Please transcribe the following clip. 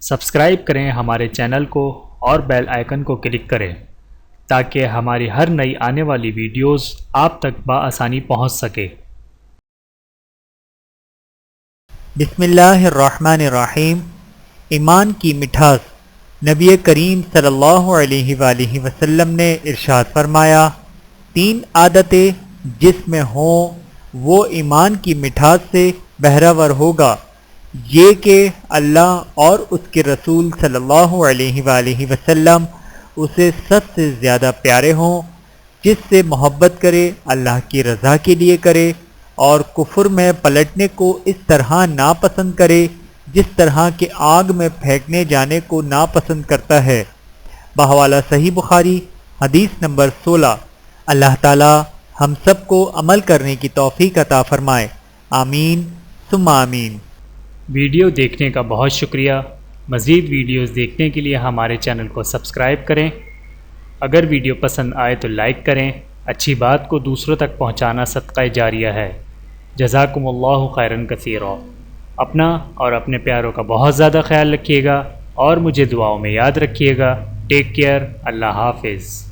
Subscribe کریں ہمارے channel کو اور بیل آئیکن کو کلک کریں تاکہ ہماری ہر نئی آنے والی ویڈیوز آپ تک بآسانی پہنچ سکے۔ بسم اللہ الرحمن الرحیم۔ ایمان کی مٹھاس۔ نبی کریم صلی اللہ علیہ وآلہ وسلم نے ارشاد فرمایا، 3 عادتیں جس میں ہوں وہ ایمان کی مٹھاس سے بہرور ہوگا، یہ کہ اللہ اور اس کے رسول صلی اللہ علیہ وآلہ وسلم اسے سب سے زیادہ پیارے ہوں، جس سے محبت کرے اللہ کی رضا کے لیے کرے، اور کفر میں پلٹنے کو اس طرح ناپسند کرے جس طرح کہ آگ میں پھینکنے جانے کو ناپسند کرتا ہے۔ بحوالہ صحیح بخاری، حدیث نمبر 16۔ اللہ تعالی ہم سب کو عمل کرنے کی توفیق عطا فرمائے، آمین ثم آمین۔ ویڈیو دیکھنے کا بہت شکریہ۔ مزید ویڈیوز دیکھنے کے لیے ہمارے چینل کو سبسکرائب کریں۔ اگر ویڈیو پسند آئے تو لائک کریں۔ اچھی بات کو دوسروں تک پہنچانا صدقہ جاریہ ہے۔ جزاکم اللہ خیرا کثیرا۔ اپنا اور اپنے پیاروں کا بہت زیادہ خیال رکھیے گا اور مجھے دعاؤں میں یاد رکھیے گا۔ Take care. اللہ حافظ۔